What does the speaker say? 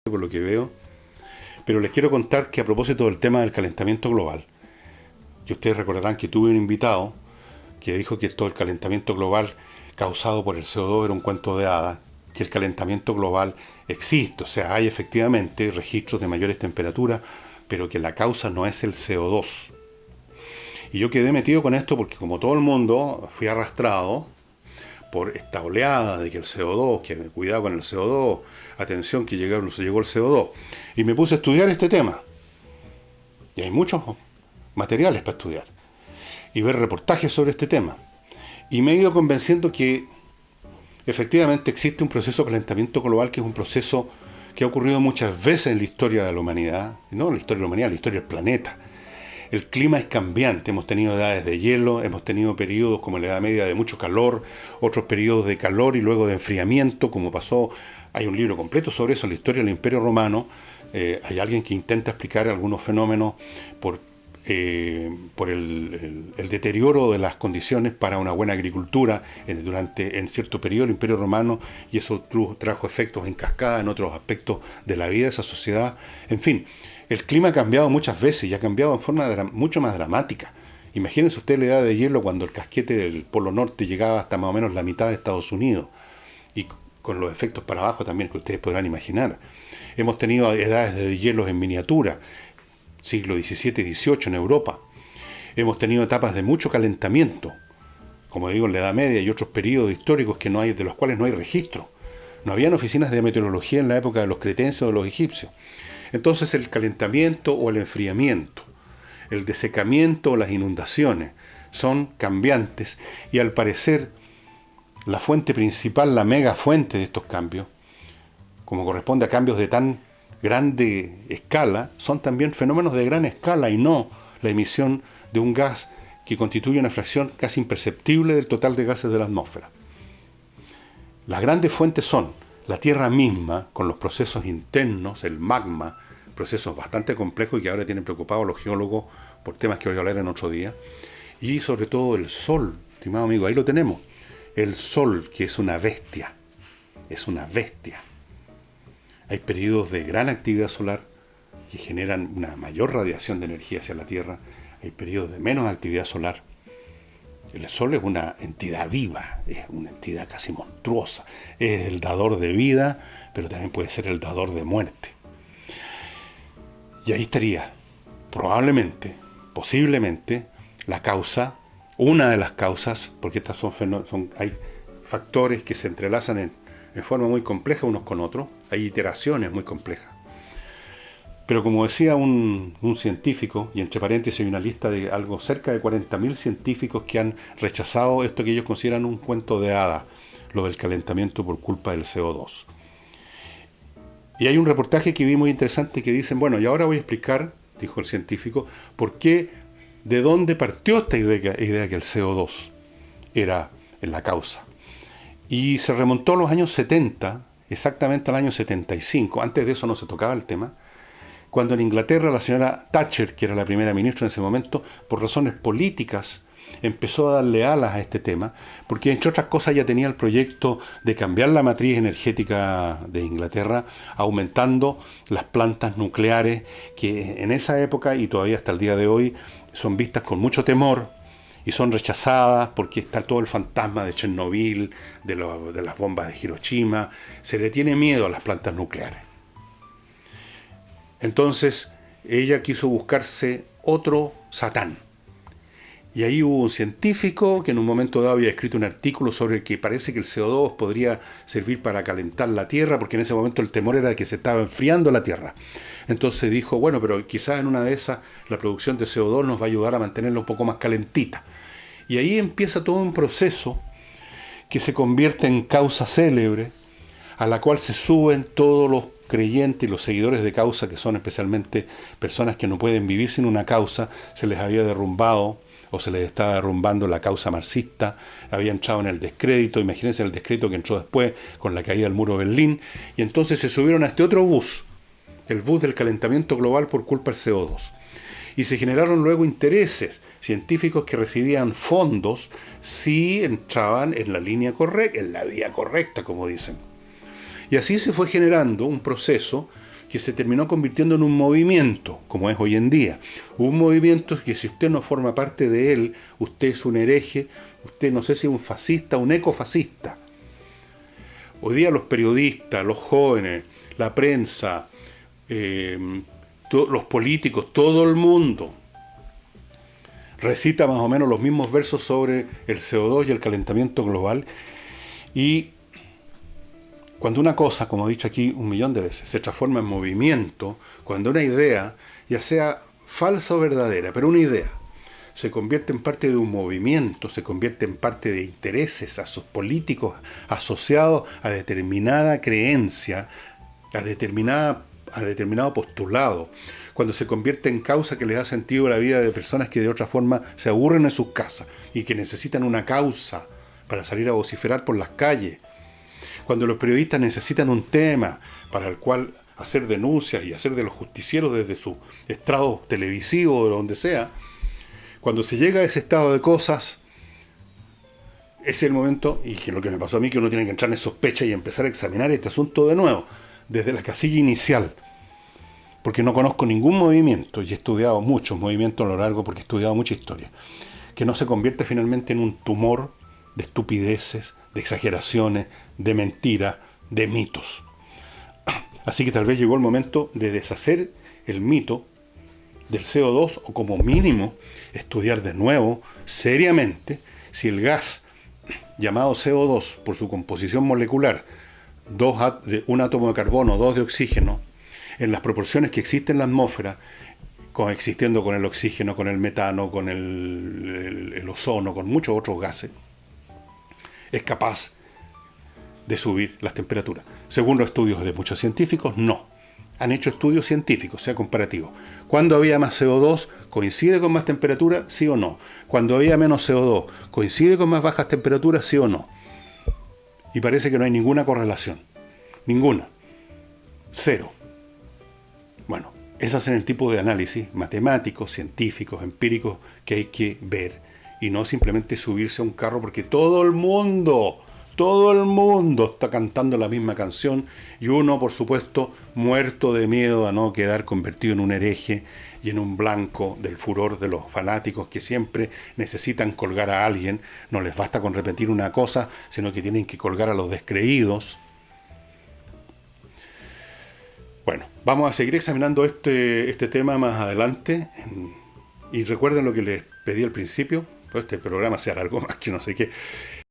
por lo que veo, pero les quiero contar que a propósito del tema del calentamiento global, y ustedes recordarán que tuve un invitado que dijo que todo el calentamiento global causado por el CO2 era un cuento de hadas, que el calentamiento global existe, o sea, hay efectivamente registros de mayores temperaturas, pero que la causa no es el CO2. Y yo quedé metido con esto porque, como todo el mundo, fui arrastrado por esta oleada de que el CO2, que cuidado con el CO2, atención que llegó el CO2. Y me puse a estudiar este tema. Y hay muchos materiales para estudiar. Y ver reportajes sobre este tema. Y me he ido convenciendo que efectivamente existe un proceso de calentamiento global que es un proceso que ha ocurrido muchas veces en la historia de la humanidad. No en la historia de la humanidad, en la historia del planeta. El clima es cambiante, hemos tenido edades de hielo, hemos tenido periodos como la Edad Media de mucho calor, otros periodos de calor y luego de enfriamiento, como pasó, hay un libro completo sobre eso, la historia del Imperio Romano. Hay alguien que intenta explicar algunos fenómenos por el deterioro de las condiciones para una buena agricultura en cierto periodo del Imperio Romano, y eso trajo efectos en cascada en otros aspectos de la vida de esa sociedad. En fin, el clima ha cambiado muchas veces y ha cambiado en forma mucho más dramática. Imagínense usted la edad de hielo cuando el casquete del Polo Norte llegaba hasta más o menos la mitad de Estados Unidos, y con los efectos para abajo también que ustedes podrán imaginar. Hemos tenido edades de hielos en miniatura, siglo XVII y XVIII en Europa. Hemos tenido etapas de mucho calentamiento, como digo, en la Edad Media y otros periodos históricos de los cuales no hay registro. No habían oficinas de meteorología en la época de los cretenses o de los egipcios. Entonces el calentamiento o el enfriamiento, el desecamiento o las inundaciones son cambiantes, y al parecer la fuente principal, la mega fuente de estos cambios, como corresponde a cambios de tan grande escala, son también fenómenos de gran escala y no la emisión de un gas que constituye una fracción casi imperceptible del total de gases de la atmósfera. Las grandes fuentes son la Tierra misma, con los procesos internos, el magma, procesos bastante complejos y que ahora tienen preocupados a los geólogos por temas que voy a hablar en otro día, y sobre todo el Sol, estimado amigo, ahí lo tenemos, el Sol, que es una bestia, Hay periodos de gran actividad solar que generan una mayor radiación de energía hacia la Tierra, hay periodos de menos actividad solar. El Sol es una entidad viva, es una entidad casi monstruosa, es el dador de vida, pero también puede ser el dador de muerte. Y ahí estaría, probablemente, posiblemente, la causa, una de las causas, porque estas hay factores que se entrelazan en forma muy compleja unos con otros, hay iteraciones muy complejas. Pero como decía un científico, y entre paréntesis hay una lista de algo cerca de 40.000 científicos que han rechazado esto que ellos consideran un cuento de hadas, lo del calentamiento por culpa del CO2. Y hay un reportaje que vi muy interesante que dicen, bueno, y ahora voy a explicar, dijo el científico, de dónde partió esta idea que el CO2 era la causa. Y se remontó a los años 70, exactamente al año 75, antes de eso no se tocaba el tema, cuando en Inglaterra la señora Thatcher, que era la primera ministra en ese momento, por razones políticas, empezó a darle alas a este tema, porque entre otras cosas ya tenía el proyecto de cambiar la matriz energética de Inglaterra, aumentando las plantas nucleares, que en esa época y todavía hasta el día de hoy son vistas con mucho temor y son rechazadas porque está todo el fantasma de Chernobyl, de las bombas de Hiroshima. Se le tiene miedo a las plantas nucleares. Entonces ella quiso buscarse otro Satán. Y ahí hubo un científico que en un momento dado había escrito un artículo sobre que parece que el CO2 podría servir para calentar la Tierra, porque en ese momento el temor era de que se estaba enfriando la Tierra. Entonces dijo, bueno, pero quizás en una de esas la producción de CO2 nos va a ayudar a mantenerla un poco más calentita. Y ahí empieza todo un proceso que se convierte en causa célebre, a la cual se suben todos los creyentes y los seguidores de causa, que son especialmente personas que no pueden vivir sin una causa. Se les había derrumbado o se les estaba derrumbando la causa marxista, había entrado en el descrédito, imagínense el descrédito que entró después con la caída del muro de Berlín, y entonces se subieron a este otro bus, el bus del calentamiento global por culpa del CO2. Y se generaron luego intereses científicos que recibían fondos si entraban en la línea correcta, en la vía correcta, como dicen. Y así se fue generando un proceso que se terminó convirtiendo en un movimiento, como es hoy en día. Un movimiento que si usted no forma parte de él, usted es un hereje, usted no sé si es un fascista, un ecofascista. Hoy día los periodistas, los jóvenes, la prensa, los políticos, todo el mundo recita más o menos los mismos versos sobre el CO2 y el calentamiento global. Y cuando una cosa, como he dicho aquí 1.000.000 de veces, se transforma en movimiento, cuando una idea, ya sea falsa o verdadera, pero una idea, se convierte en parte de un movimiento, se convierte en parte de intereses a sus políticos asociados a determinada creencia, a determinado postulado, cuando se convierte en causa que les da sentido a la vida de personas que de otra forma se aburren en sus casas y que necesitan una causa para salir a vociferar por las calles, cuando los periodistas necesitan un tema para el cual hacer denuncias y hacer de los justicieros desde su estrado televisivo o donde sea, cuando se llega a ese estado de cosas, es el momento, y que lo que me pasó a mí, que uno tiene que entrar en sospecha y empezar a examinar este asunto de nuevo, desde la casilla inicial, porque no conozco ningún movimiento, y he estudiado muchos movimientos a lo largo, porque he estudiado mucha historia, que no se convierte finalmente en un tumor de estupideces, de exageraciones, de mentiras, de mitos. Así que tal vez llegó el momento de deshacer el mito del CO2, o como mínimo estudiar de nuevo, seriamente, si el gas llamado CO2, por su composición molecular, un átomo de carbono, 2 de oxígeno, en las proporciones que existen en la atmósfera, coexistiendo con el oxígeno, con el metano, con el ozono, con muchos otros gases, es capaz de subir las temperaturas. Según los estudios de muchos científicos, no. Han hecho estudios científicos, sea comparativo. Cuando había más CO2, ¿coincide con más temperatura? ¿Sí o no? Cuando había menos CO2, ¿coincide con más bajas temperaturas? ¿Sí o no? Y parece que no hay ninguna correlación. Ninguna. Cero. Bueno, ese es el tipo de análisis matemáticos, científicos, empíricos que hay que ver. Y no simplemente subirse a un carro porque todo el mundo está cantando la misma canción y uno, por supuesto, muerto de miedo a no quedar convertido en un hereje y en un blanco del furor de los fanáticos que siempre necesitan colgar a alguien. No les basta con repetir una cosa, sino que tienen que colgar a los descreídos. Bueno, vamos a seguir examinando este tema más adelante. Y recuerden lo que les pedí al principio. Este programa se alargó más que no sé qué.